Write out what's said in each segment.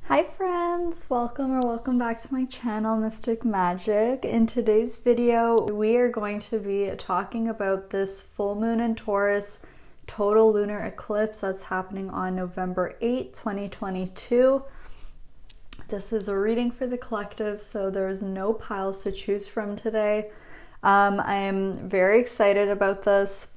Hi friends, welcome back to my channel, Mystic Magic. In today's video, we are going to be talking about this full moon in Taurus total lunar eclipse that's happening on November 8, 2022. This is a reading for the collective, so there's no piles to choose from today. I'm very excited about this.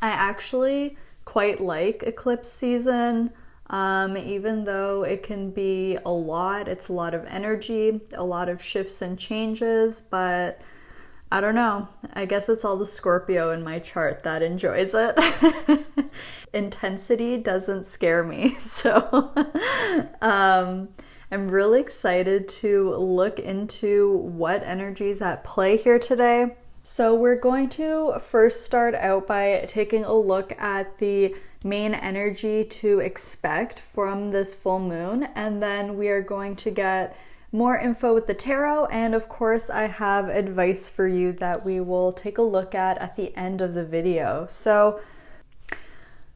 I actually quite like eclipse season. Even though it can be a lot, it's a lot of energy, a lot of shifts and changes, but I don't know. I guess it's all the Scorpio in my chart that enjoys it. Intensity doesn't scare me, so I'm really excited to look into what energies at play here today. So we're going to first start out by taking a look at the main energy to expect from this full moon, and then we are going to get more info with the tarot, and of course I have advice for you that we will take a look at the end of the video. So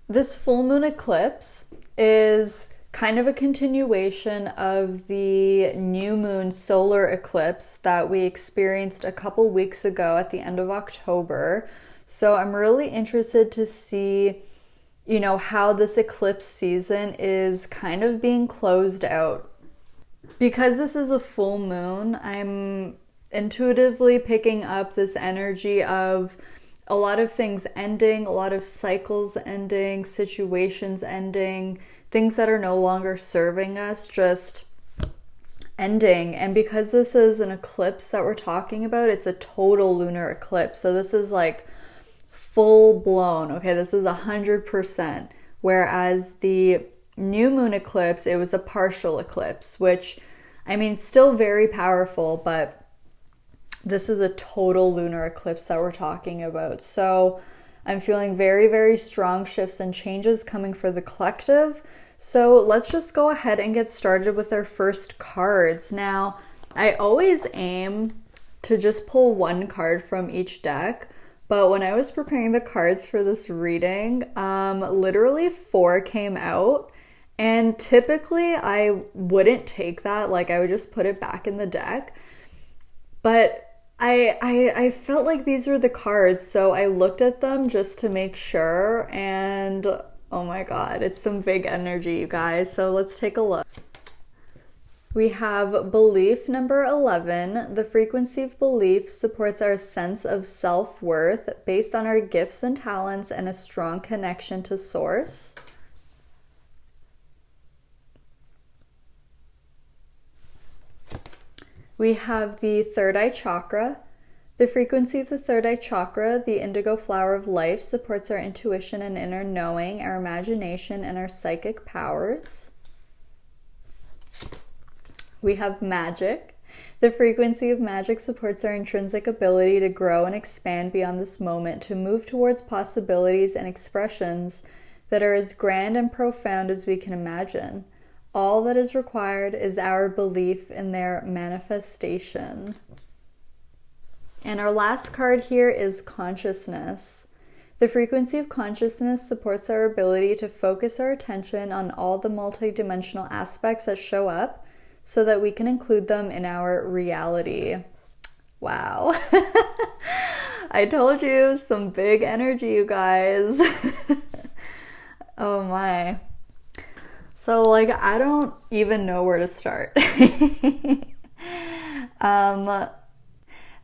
this full moon eclipse is kind of a continuation of the new moon solar eclipse that we experienced a couple weeks ago at the end of October. So I'm really interested to see how this eclipse season is kind of being closed out. Because this is a full moon, I'm intuitively picking up this energy of a lot of things ending, a lot of cycles ending, situations ending, things that are no longer serving us just ending. And because this is an eclipse that we're talking about, it's a total lunar eclipse. So this is like full blown, okay, this is 100%, whereas the new moon eclipse, it was a partial eclipse, which, I mean, still very powerful, but this is a total lunar eclipse that we're talking about. So I'm feeling very, very strong shifts and changes coming for the collective. So let's just go ahead and get started with our first cards. Now, I always aim to just pull one card from each deck, but when I was preparing the cards for this reading, literally 4 came out, and typically I wouldn't take that, like I would just put it back in the deck. But I felt like these were the cards, so I looked at them just to make sure, and oh my god, it's some big energy, you guys. So let's take a look. We have belief number 11. The frequency of belief supports our sense of self-worth based on our gifts and talents and a strong connection to source. We have the third eye chakra. The frequency of the third eye chakra, the indigo flower of life, supports our intuition and inner knowing, our imagination, and our psychic powers. We have magic. The frequency of magic supports our intrinsic ability to grow and expand beyond this moment, to move towards possibilities and expressions that are as grand and profound as we can imagine. All that is required is our belief in their manifestation. And our last card here is consciousness. The frequency of consciousness supports our ability to focus our attention on all the multidimensional aspects that show up, so that we can include them in our reality. Wow. I told you, some big energy, you guys. Oh my. So like, I don't even know where to start.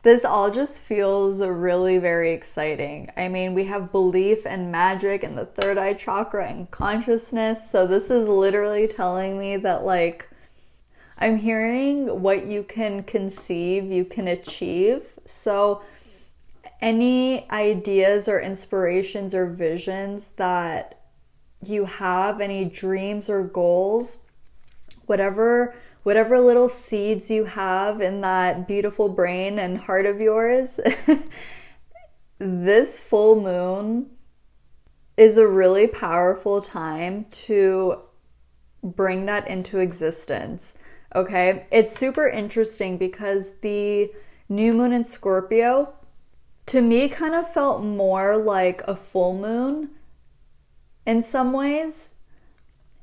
This all just feels really very exciting. I mean, we have belief and magic and the third eye chakra and consciousness. So this is literally telling me that, like, I'm hearing what you can conceive, you can achieve. So any ideas or inspirations or visions that you have, any dreams or goals, whatever little seeds you have in that beautiful brain and heart of yours, this full moon is a really powerful time to bring that into existence. Okay, it's super interesting because the new moon in Scorpio, to me, kind of felt more like a full moon in some ways.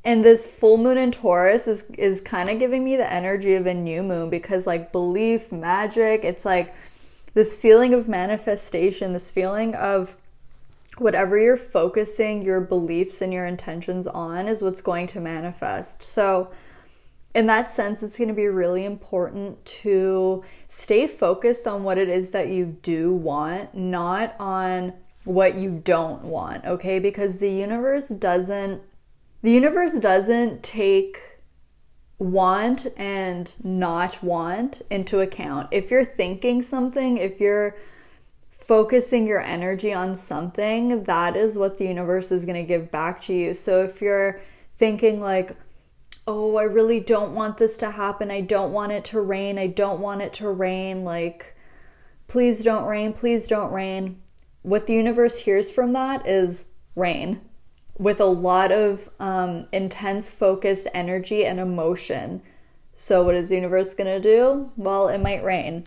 And this full moon in Taurus is kind of giving me the energy of a new moon, because like belief, magic, it's like this feeling of manifestation, this feeling of whatever you're focusing your beliefs and your intentions on is what's going to manifest. So in that sense, it's going to be really important to stay focused on what it is that you do want, not on what you don't want, okay? Because the universe doesn't take want and not want into account. If you're thinking something, if you're focusing your energy on something, that is what the universe is going to give back to you. So if you're thinking like, oh, I really don't want this to happen, I don't want it to rain, I don't want it to rain, like, please don't rain, please don't rain. What the universe hears from that is rain, with a lot of intense focused energy and emotion. So what is the universe gonna do? Well, it might rain.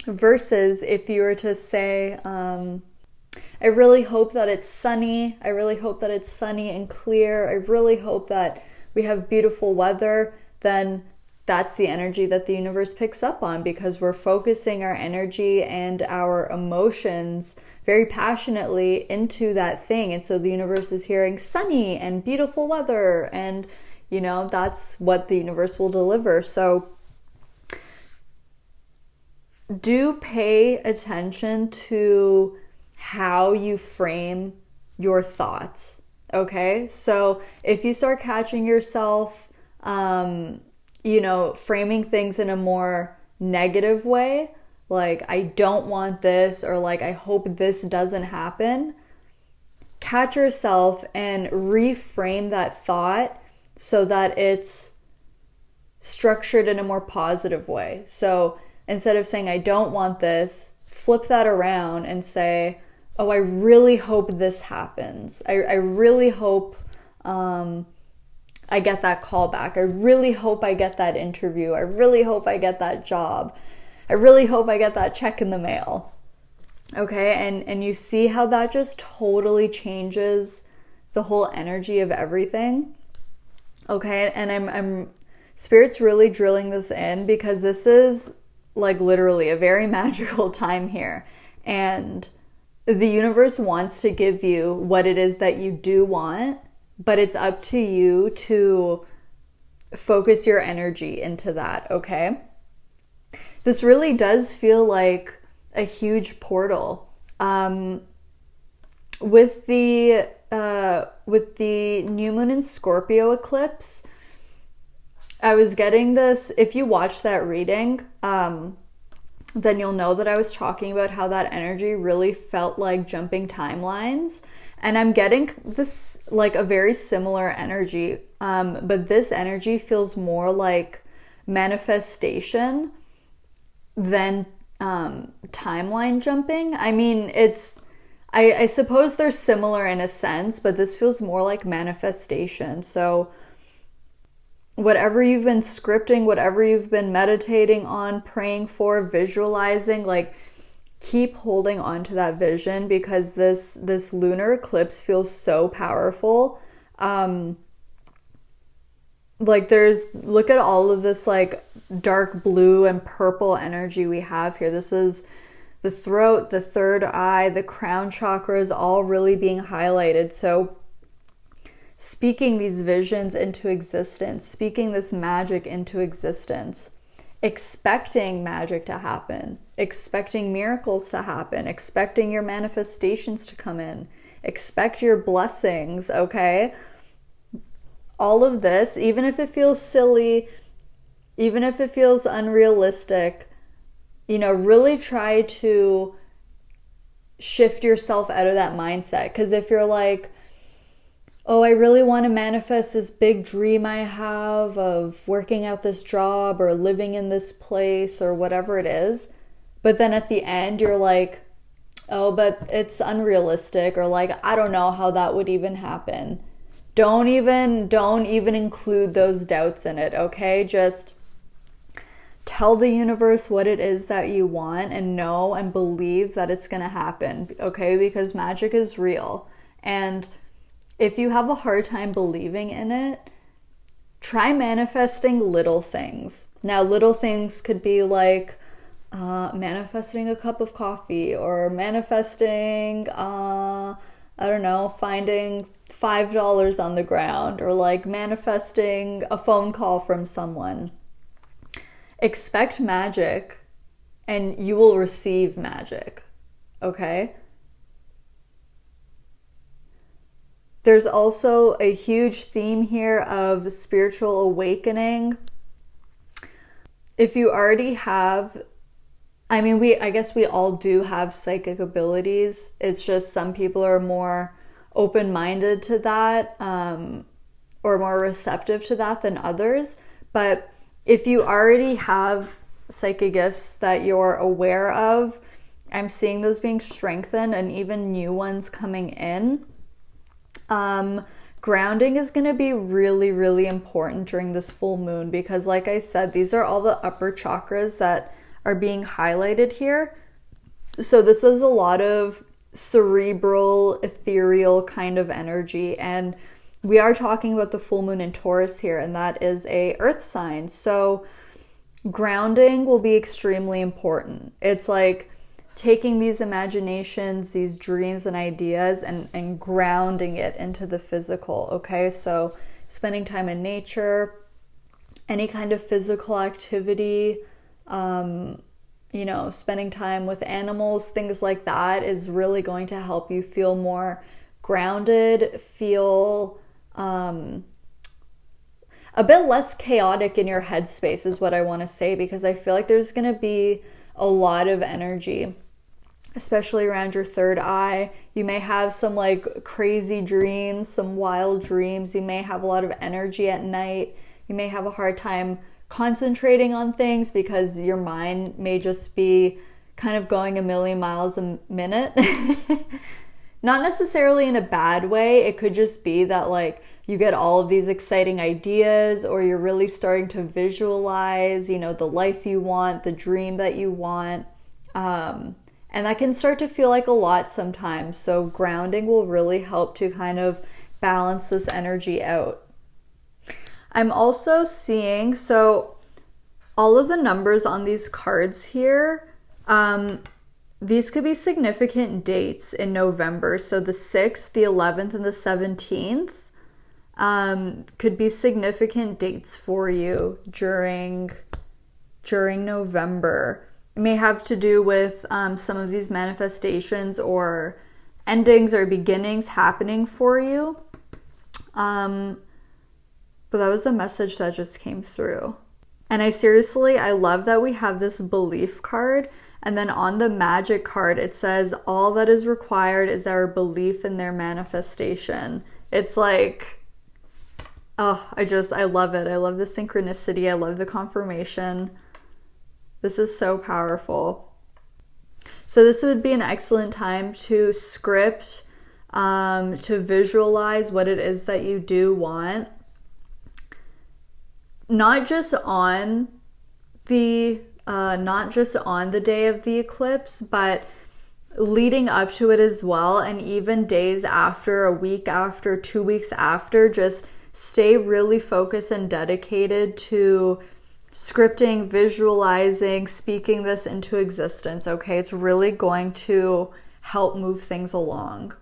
Versus if you were to say, I really hope that it's sunny, I really hope that it's sunny and clear, I really hope that we have beautiful weather, then that's the energy that the universe picks up on, because we're focusing our energy and our emotions very passionately into that thing. And so the universe is hearing sunny and beautiful weather, and you know, that's what the universe will deliver. So do pay attention to how you frame your thoughts. Okay, so if you start catching yourself, you know, framing things in a more negative way, like, I don't want this, or like, I hope this doesn't happen, catch yourself and reframe that thought so that it's structured in a more positive way. So instead of saying, I don't want this, flip that around and say, oh, I really hope this happens. I really hope I get that call back. I really hope I get that interview. I really hope I get that job. I really hope I get that check in the mail. Okay, and you see how that just totally changes the whole energy of everything. Okay, and I'm Spirit's really drilling this in, because this is like literally a very magical time here. And the universe wants to give you what it is that you do want, but it's up to you to focus your energy into that, okay? This really does feel like a huge portal. With the new moon in Scorpio eclipse, I was getting this, if you watch that reading, then you'll know that I was talking about how that energy really felt like jumping timelines. And I'm getting this, like, a very similar energy, but this energy feels more like manifestation than timeline jumping. I mean, I suppose they're similar in a sense, but this feels more like manifestation. So whatever you've been scripting, whatever you've been meditating on, praying for, visualizing, like, keep holding on to that vision, because this lunar eclipse feels so powerful. Like, look at all of this like dark blue and purple energy we have here. This is the throat, the third eye, the crown chakras all really being highlighted. So speaking these visions into existence, speaking this magic into existence, expecting magic to happen, expecting miracles to happen, expecting your manifestations to come in, expect your blessings, okay? All of this, even if it feels silly, even if it feels unrealistic, you know, really try to shift yourself out of that mindset. Because if you're like, oh, I really want to manifest this big dream I have of working out this job or living in this place or whatever it is, but then at the end you're like, oh, but it's unrealistic, or like, I don't know how that would even happen. Don't even include those doubts in it, okay? Just tell the universe what it is that you want, and know and believe that it's going to happen, okay? Because magic is real. And if you have a hard time believing in it, try manifesting little things. Now, little things could be like manifesting a cup of coffee, or manifesting, I don't know, finding $5 on the ground, or like manifesting a phone call from someone. Expect magic and you will receive magic, okay? There's also a huge theme here of spiritual awakening. If you already have, I guess we all do have psychic abilities. It's just some people are more open-minded to that, or more receptive to that than others. But if you already have psychic gifts that you're aware of, I'm seeing those being strengthened and even new ones coming in. Grounding is going to be really, really important during this full moon, because like I said, these are all the upper chakras that are being highlighted here. So this is a lot of cerebral, ethereal kind of energy, and we are talking about the full moon in Taurus here, and that is a earth sign. So grounding will be extremely important. It's like taking these imaginations, these dreams and ideas, and grounding it into the physical, okay? So spending time in nature, any kind of physical activity, you know, spending time with animals, things like that is really going to help you feel more grounded, feel a bit less chaotic in your headspace is what I want to say, because I feel like there's going to be a lot of energy, especially around your third eye. You may have some like crazy dreams, some wild dreams. You may have a lot of energy at night. You may have a hard time concentrating on things because your mind may just be kind of going a million miles a minute. Not necessarily in a bad way. It could just be that like you get all of these exciting ideas, or you're really starting to visualize, you know, the life you want, the dream that you want. And that can start to feel like a lot sometimes. So grounding will really help to kind of balance this energy out. I'm also seeing, so all of the numbers on these cards here, these could be significant dates in November. So the 6th, the 11th, and the 17th could be significant dates for you during November. It may have to do with some of these manifestations or endings or beginnings happening for you. But that was a message that just came through. And I love that we have this belief card. And then on the magic card, it says, all that is required is our belief in their manifestation. It's like, oh, I love it. I love the synchronicity. I love the confirmation. This is so powerful. So this would be an excellent time to script, to visualize what it is that you do want. Not just on the day of the eclipse, but leading up to it as well, and even days after, a week after, 2 weeks after. Just stay really focused and dedicated to scripting, visualizing, speaking this into existence, okay? It's really going to help move things along.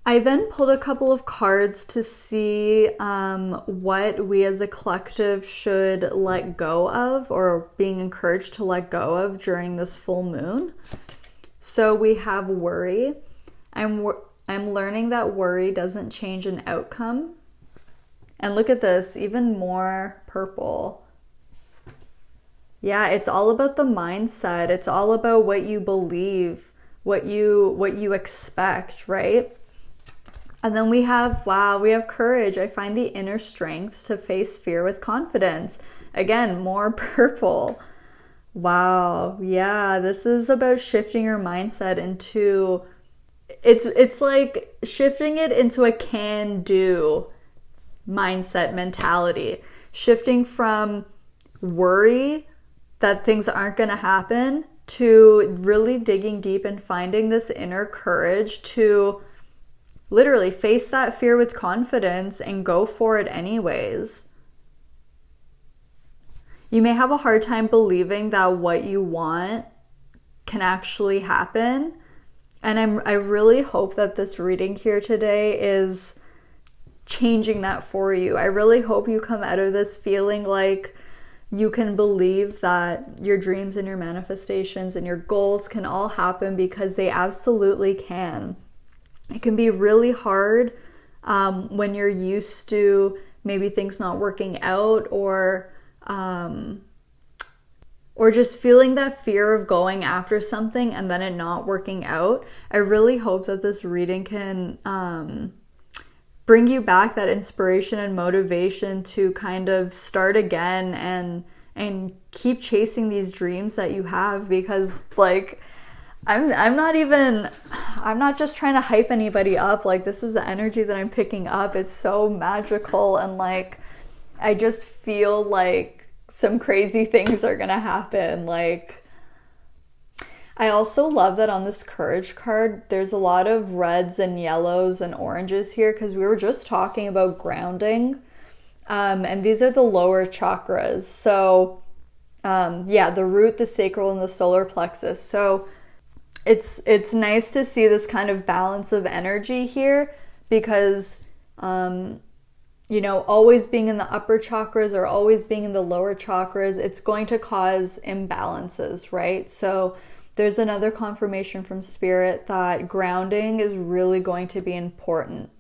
I then pulled a couple of cards to see what we as a collective should let go of, or being encouraged to let go of during this full moon. So we have worry. I'm learning that worry doesn't change an outcome. And look at this, even more purple. Yeah, it's all about the mindset. It's all about what you believe, what you expect, right? And then we have courage. I find the inner strength to face fear with confidence. Again, more purple. Wow. Yeah, this is about shifting your mindset into, it's like shifting it into a can-do mindset mentality. Shifting from worry that things aren't going to happen to really digging deep and finding this inner courage to literally face that fear with confidence and go for it anyways. You may have a hard time believing that what you want can actually happen. And I really hope that this reading here today is changing that for you. I really hope you come out of this feeling like you can believe that your dreams and your manifestations and your goals can all happen, because they absolutely can. It can be really hard when you're used to maybe things not working out, or just feeling that fear of going after something and then it not working out. I really hope that this reading can bring you back that inspiration and motivation to kind of start again and keep chasing these dreams that you have, because like I'm not just trying to hype anybody up. Like, this is the energy that I'm picking up. It's so magical, and like I just feel like some crazy things are gonna happen. Like, I also love that on this courage card there's a lot of reds and yellows and oranges here, because we were just talking about grounding, and these are the lower chakras. So yeah, the root, the sacral, and the solar plexus. So it's nice to see this kind of balance of energy here, because you know, always being in the upper chakras or always being in the lower chakras, it's going to cause imbalances, right? So there's another confirmation from Spirit that grounding is really going to be important.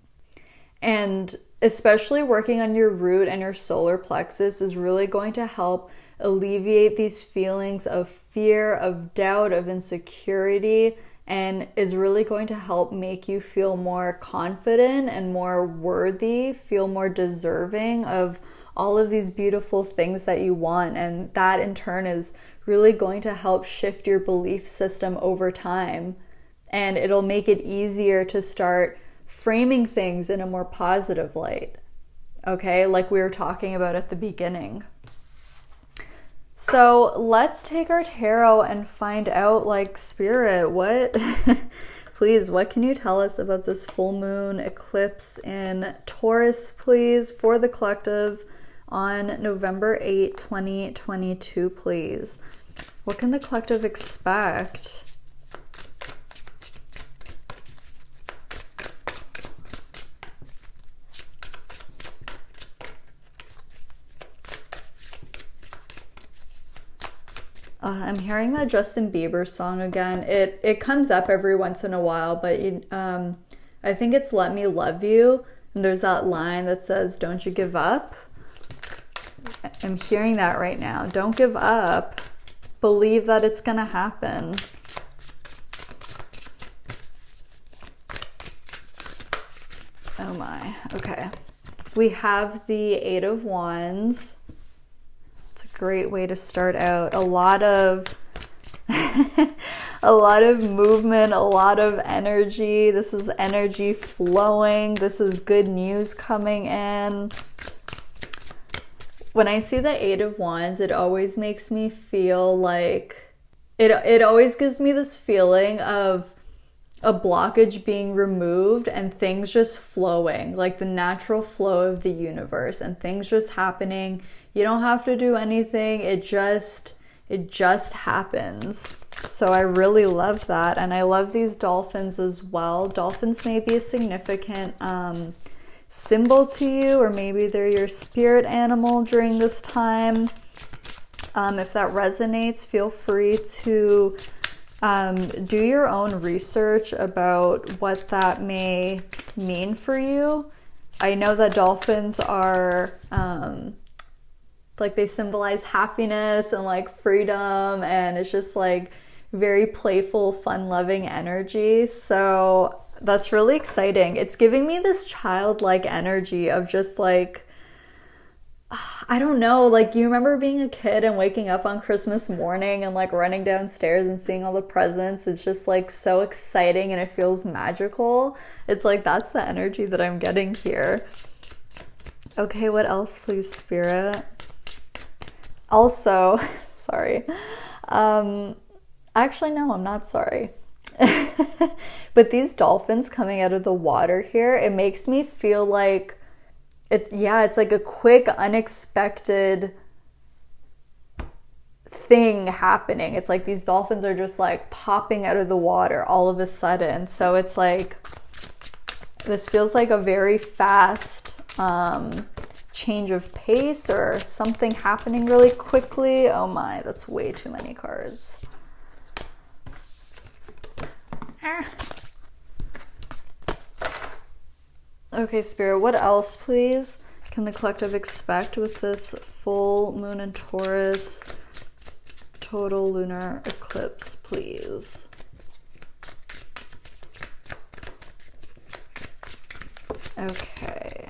And especially working on your root and your solar plexus is really going to help alleviate these feelings of fear, of doubt, of insecurity, and is really going to help make you feel more confident and more worthy, feel more deserving of all of these beautiful things that you want. And that in turn is really going to help shift your belief system over time. And it'll make it easier to start framing things in a more positive light. Okay, like we were talking about at the beginning. So let's take our tarot and find out, like, Spirit, what, please, what can you tell us about this full moon eclipse in Taurus, please, for the collective on November 8, 2022, please? What can the collective expect? I'm hearing that Justin Bieber song again. It comes up every once in a while, but I think it's Let Me Love You. And there's that line that says, don't you give up. I'm hearing that right now. Don't give up. Believe that it's gonna happen. Oh my, okay. We have the Eight of Wands. Great way to start out. A lot of a lot of movement, a lot of energy. This is energy flowing. This is good news coming in. When I see the Eight of Wands, it always makes me feel like it always gives me this feeling of a blockage being removed and things just flowing, like the natural flow of the universe, and things just happening. You don't have to do anything. It just happens. So I really love that. And I love these dolphins as well. Dolphins may be a significant symbol to you, or maybe they're your spirit animal during this time. If that resonates, feel free to do your own research about what that may mean for you. I know that dolphins are like, they symbolize happiness and like freedom, and it's just like very playful, fun-loving energy. So that's really exciting. It's giving me this childlike energy of just like, I don't know, like, you remember being a kid and waking up on Christmas morning and like running downstairs and seeing all the presents? It's just like so exciting and it feels magical. It's like, that's the energy that I'm getting here. Okay, what else, please, Spirit? Also, sorry, I Actually, no, I'm not sorry. But these dolphins coming out of the water here, it makes me feel like it's like a quick, unexpected thing happening. It's like these dolphins are just like popping out of the water all of a sudden. So it's like, this feels like a very fast change of pace or something happening really quickly. Oh my, that's way too many cards. Okay, Spirit, what else, please, can the collective expect with this full moon in Taurus total lunar eclipse, please? Okay.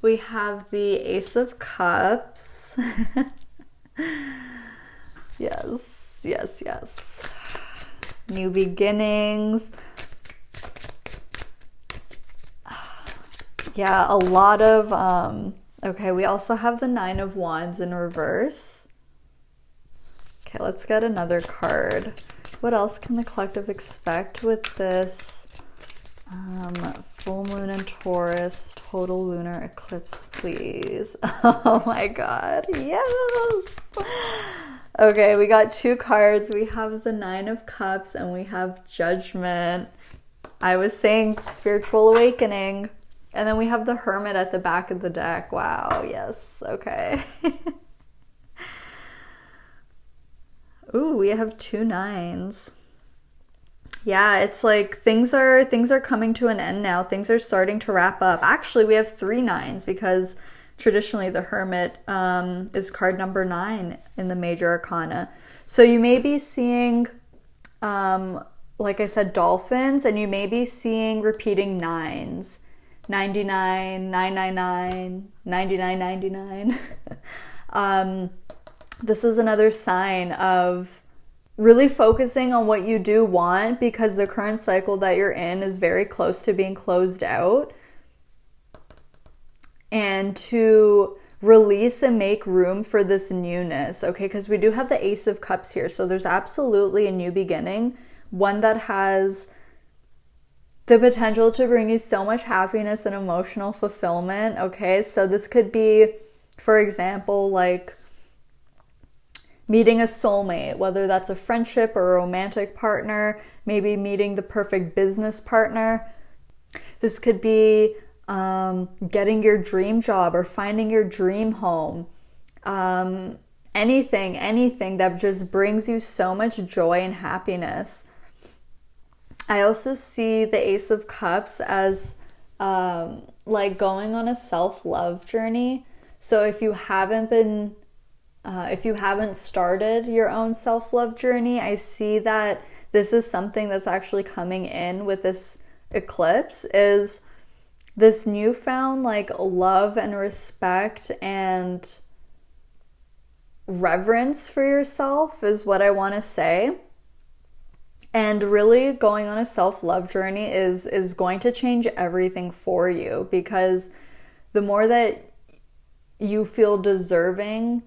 We have the Ace of Cups. Yes, yes, yes. New beginnings. Yeah, a lot of, okay, we also have the Nine of Wands in reverse. Okay, let's get another card. What else can the collective expect with this full moon in Taurus, total lunar eclipse, please? Oh my God, yes! Okay, we got two cards. We have the Nine of Cups and we have Judgment. I was saying spiritual awakening. And then we have the Hermit at the back of the deck. Wow, yes, okay. Ooh, we have two nines. Yeah, it's like things are coming to an end now. Things are starting to wrap up. Actually, we have three nines because traditionally the Hermit is card number 9 in the major arcana. So you may be seeing, like I said, dolphins, and you may be seeing repeating nines. 99, 999, 9999. This is another sign of really focusing on what you do want, because the current cycle that you're in is very close to being closed out. And to release and make room for this newness, okay? Because we do have the Ace of Cups here. So there's absolutely a new beginning, one that has the potential to bring you so much happiness and emotional fulfillment, okay? So this could be, for example, like meeting a soulmate, whether that's a friendship or a romantic partner, maybe meeting the perfect business partner. This could be getting your dream job or finding your dream home. Anything that just brings you so much joy and happiness. I also see the Ace of Cups as like going on a self-love journey. So if you haven't started your own self-love journey, I see that this is something that's actually coming in with this eclipse, is this newfound like love and respect and reverence for yourself is what I want to say. And really going on a self-love journey is going to change everything for you, because the more that you feel deserving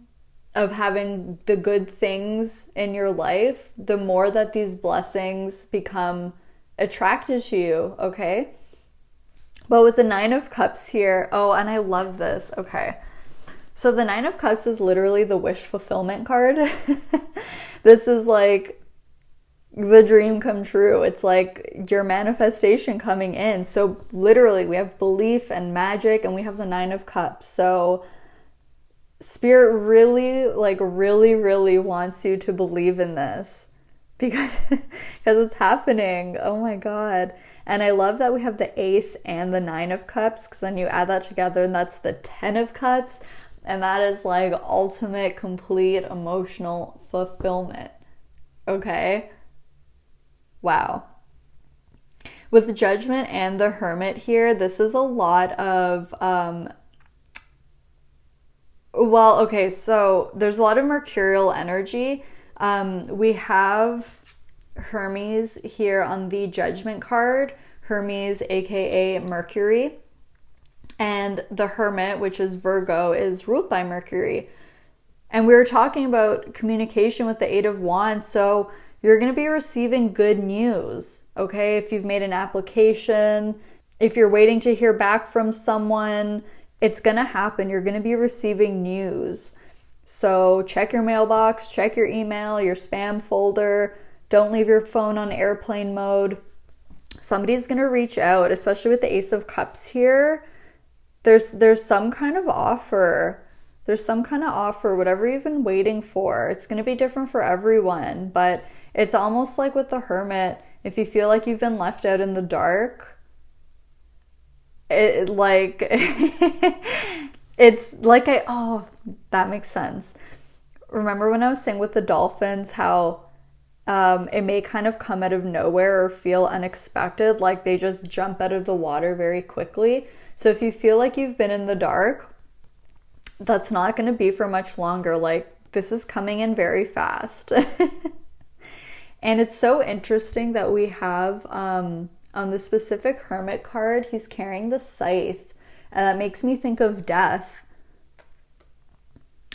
of having the good things in your life, the more that these blessings become attracted to you, okay? But with the Nine of Cups here, oh, and I love this, okay. So the Nine of Cups is literally the wish fulfillment card. This is like the dream come true. It's like your manifestation coming in. So literally we have belief and magic, and we have the Nine of Cups. So Spirit really wants you to believe in this because it's happening. Oh my God. And I love that we have the Ace and the Nine of Cups, because then you add that together and that's the 10 of Cups. And that is like ultimate, complete emotional fulfillment. Okay? Wow. With the Judgment and the Hermit here, this is a lot of, well, okay, so there's a lot of mercurial energy. We have Hermes here on the Judgment card, Hermes, aka Mercury. And the Hermit, which is Virgo, is ruled by Mercury. And we were talking about communication with the Eight of Wands. So you're going to be receiving good news, okay? If you've made an application, if you're waiting to hear back from someone, it's going to happen. You're going to be receiving news. So check your mailbox, check your email, your spam folder. Don't leave your phone on airplane mode. Somebody's going to reach out, especially with the Ace of Cups here. There's some kind of offer. There's some kind of offer, whatever you've been waiting for. It's going to be different for everyone, but it's almost like with the Hermit, if you feel like you've been left out in the dark, it's like oh, that makes sense. Remember when I was saying with the dolphins how it may kind of come out of nowhere or feel unexpected, like they just jump out of the water very quickly. So if you feel like you've been in the dark, that's not going to be for much longer. Like, this is coming in very fast. And it's so interesting that we have on the specific Hermit card, he's carrying the scythe, and that makes me think of death.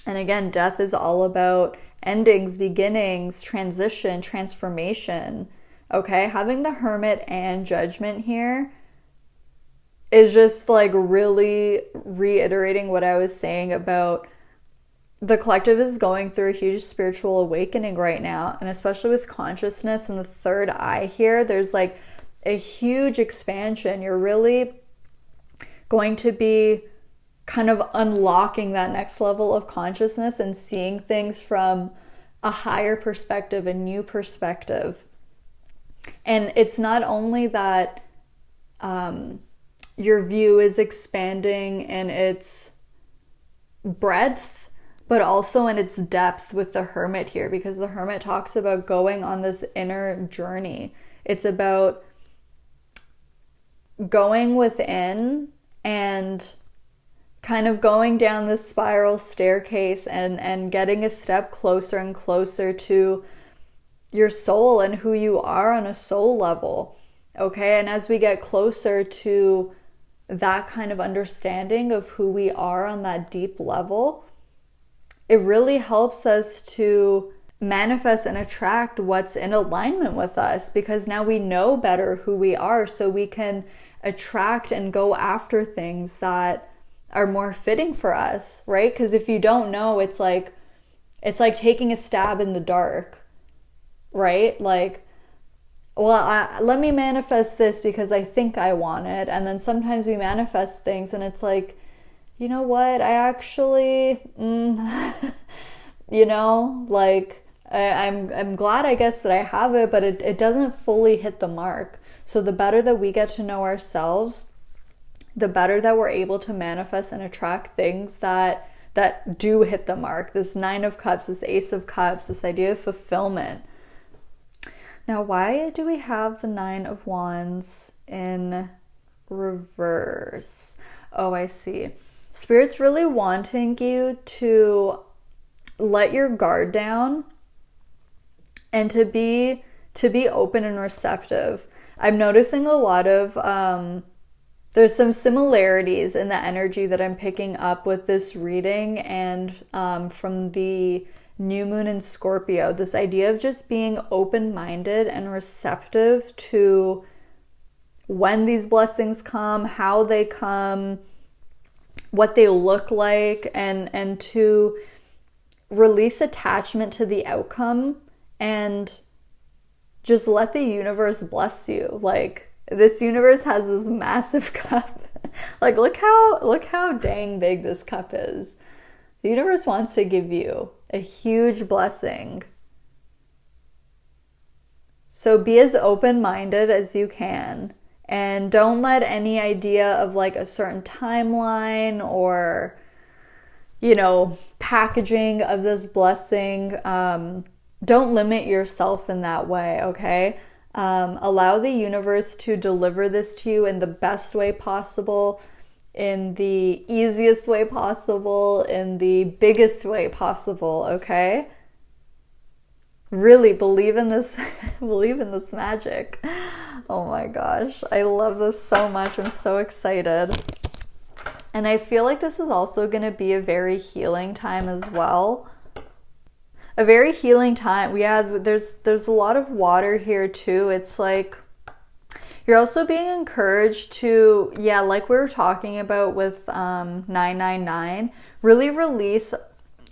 And again, death is all about endings, beginnings, transition, transformation. Okay, having the Hermit and Judgment here is just like really reiterating what I was saying about the collective is going through a huge spiritual awakening right now. And especially with consciousness and the third eye here, there's like a huge expansion. You're really going to be kind of unlocking that next level of consciousness and seeing things from a higher perspective, a new perspective. And it's not only that your view is expanding in its breadth, but also in its depth with the Hermit here, because the Hermit talks about going on this inner journey. It's about going within and kind of going down this spiral staircase and getting a step closer and closer to your soul and who you are on a soul level. Okay, and as we get closer to that kind of understanding of who we are on that deep level, it really helps us to manifest and attract what's in alignment with us, because now we know better who we are, so we can attract and go after things that are more fitting for us, right? Because if you don't know, it's like taking a stab in the dark, right? Like, well, let me manifest this because I think I want it. And then sometimes we manifest things and it's like, you know what? I actually, you know, like I'm glad, I guess, that I have it, but it doesn't fully hit the mark. So the better that we get to know ourselves, the better that we're able to manifest and attract things that do hit the mark. This Nine of Cups, this Ace of Cups, this idea of fulfillment. Now, why do we have the Nine of Wands in reverse? Oh, I see. Spirit's really wanting you to let your guard down and to be open and receptive. I'm noticing a lot of there's some similarities in the energy that I'm picking up with this reading and from the new moon in Scorpio, this idea of just being open-minded and receptive to when these blessings come, how they come, what they look like, and to release attachment to the outcome and just let the universe bless you. Like, this universe has this massive cup. Like, look how dang big this cup is. The universe wants to give you a huge blessing. So be as open-minded as you can, and don't let any idea of like a certain timeline or, you know, packaging of this blessing, don't limit yourself in that way, okay? Allow the universe to deliver this to you in the best way possible, in the easiest way possible, in the biggest way possible, okay? Really believe in this, believe in this magic. Oh my gosh, I love this so much. I'm so excited. And I feel like this is also going to be a very healing time as well. a very healing time. Yeah, there's a lot of water here too. It's like you're also being encouraged to, yeah, like we were talking about with 999, really release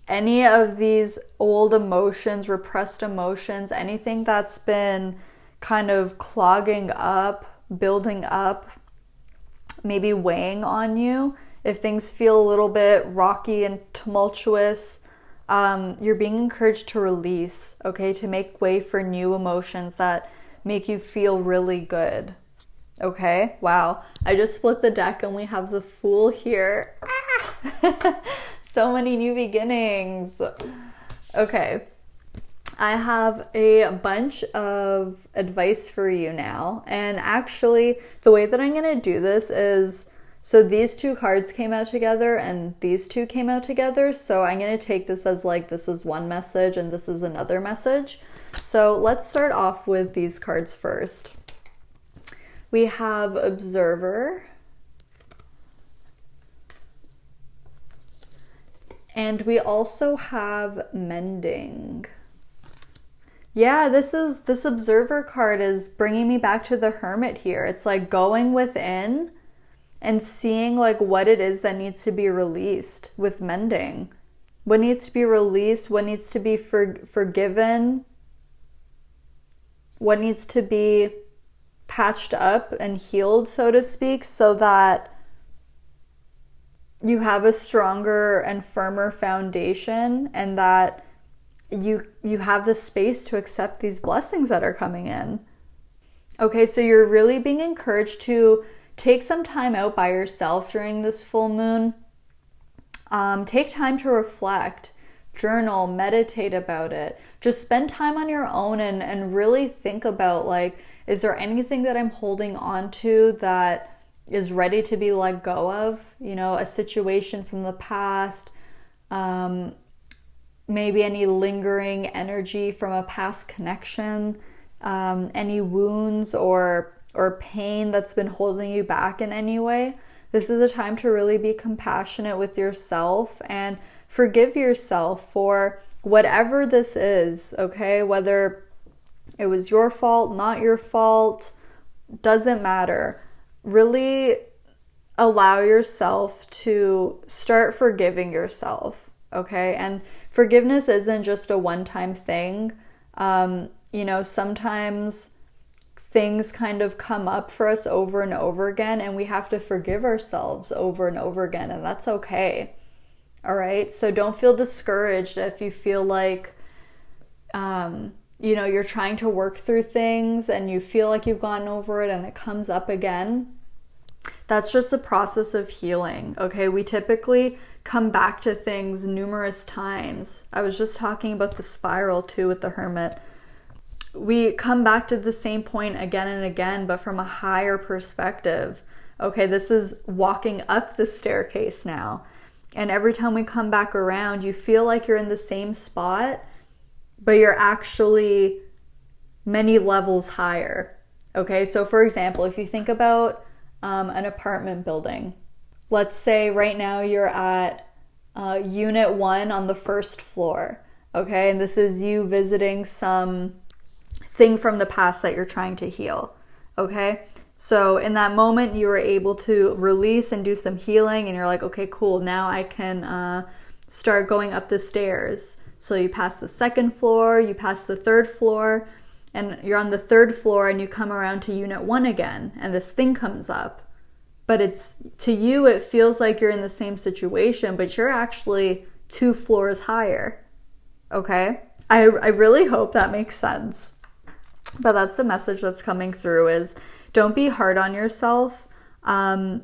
any of these old emotions, repressed emotions, anything that's been kind of clogging up, building up, maybe weighing on you. If things feel a little bit rocky and tumultuous, you're being encouraged to release, okay, to make way for new emotions that make you feel really good. Okay, wow. I just split the deck and we have the Fool here. Ah! So many new beginnings. Okay, I have a bunch of advice for you now. And actually, the way that I'm going to do this is, so these two cards came out together and these two came out together. So I'm going to take this as like, this is one message and this is another message. So let's start off with these cards first. We have Observer. And we also have Mending. Yeah, this Observer card is bringing me back to the Hermit here. It's like going within and seeing like what it is that needs to be released with Mending. What needs to be released, what needs to be forgiven, what needs to be patched up and healed, so to speak, so that you have a stronger and firmer foundation and that you have the space to accept these blessings that are coming in. Okay, so you're really being encouraged to take some time out by yourself during this full moon. Take time to reflect, journal, meditate about it. Just spend time on your own and really think about, like, is there anything that I'm holding on to that is ready to be let go of? You know, a situation from the past, maybe any lingering energy from a past connection, any wounds or pain that's been holding you back in any way. This is a time to really be compassionate with yourself and forgive yourself for whatever this is, okay? Whether it was your fault, not your fault, doesn't matter. Really allow yourself to start forgiving yourself, okay? And forgiveness isn't just a one-time thing. You know, sometimes things kind of come up for us over and over again, and we have to forgive ourselves over and over again, and that's okay. All right? So don't feel discouraged if you feel like, you know, you're trying to work through things and you feel like you've gotten over it and it comes up again. That's just the process of healing, okay? We typically come back to things numerous times. I was just talking about the spiral too with the Hermit. We come back to the same point again and again, but from a higher perspective. Okay, this is walking up the staircase now. And every time we come back around, you feel like you're in the same spot, but you're actually many levels higher. Okay, so for example, if you think about an apartment building, let's say right now you're at unit 1 on the first floor. Okay, and this is you visiting some thing from the past that you're trying to heal. Okay, so in that moment you were able to release and do some healing, and you're like, okay, cool, now I can start going up the stairs. So you pass the second floor, you pass the third floor, and you're on the third floor, and you come around to unit 1 again, and this thing comes up. But it's, to you, it feels like you're in the same situation, but you're actually 2 floors higher. Okay? I really hope that makes sense. But that's the message that's coming through, is don't be hard on yourself, and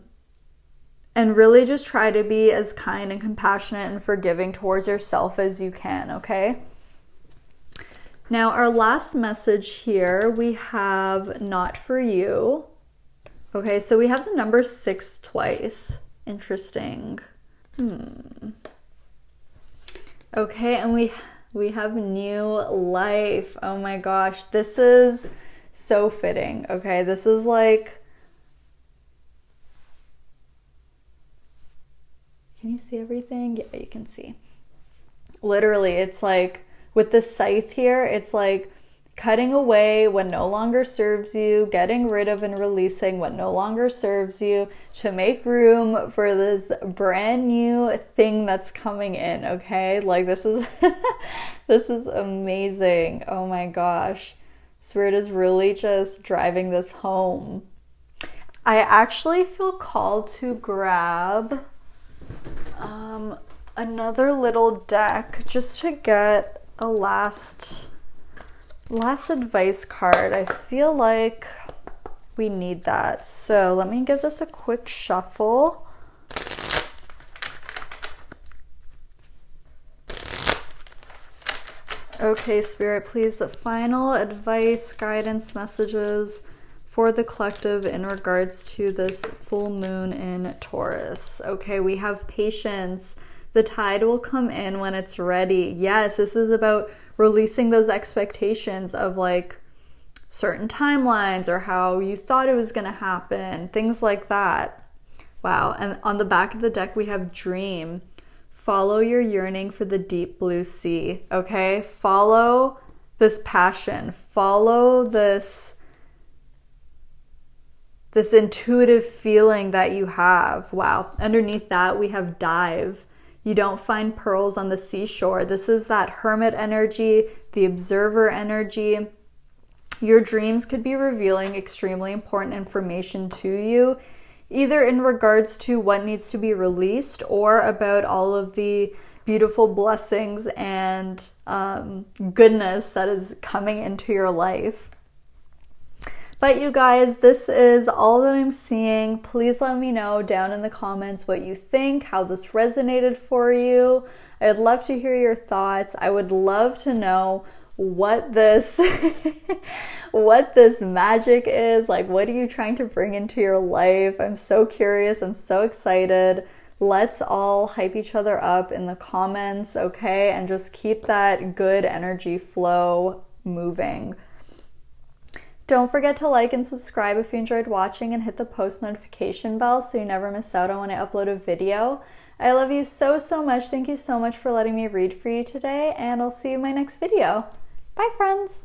really just try to be as kind and compassionate and forgiving towards yourself as you can, okay? Now, our last message here, we have Not For You. Okay, so we have the number 6 twice. Interesting. Okay, and we have New Life. Oh my gosh, this is so fitting. Okay, this is like, can you see everything? Yeah, you can see. Literally, it's like with the scythe here, it's like cutting away what no longer serves you, getting rid of and releasing what no longer serves you to make room for this brand new thing that's coming in, okay? Like this is this is amazing. Oh my gosh. Spirit is really just driving this home. I actually feel called to grab another little deck just to get a last advice card. I feel like we need that. So let me give this a quick shuffle. Okay, Spirit, please, final advice, guidance, messages for the collective in regards to this full moon in Taurus. Okay, we have patience. The tide will come in when it's ready. Yes, this is about releasing those expectations of like certain timelines or how you thought it was going to happen, things like that. Wow. And on the back of the deck, we have dream. Follow your yearning for the deep blue sea. Okay. Follow this passion. Follow this intuitive feeling that you have. Wow. Underneath that, we have dive. You don't find pearls on the seashore. This is that hermit energy, the observer energy. Your dreams could be revealing extremely important information to you, either in regards to what needs to be released or about all of the beautiful blessings and goodness that is coming into your life. But you guys, this is all that I'm seeing. Please let me know down in the comments what you think, how this resonated for you. I would love to hear your thoughts. I would love to know what this what this magic is. Like, what are you trying to bring into your life? I'm so curious. I'm so excited. Let's all hype each other up in the comments, okay? And just keep that good energy flow moving. Don't forget to like and subscribe if you enjoyed watching, and hit the post notification bell so you never miss out on when I upload a video. I love you so, so much. Thank you so much for letting me read for you today, and I'll see you in my next video. Bye, friends!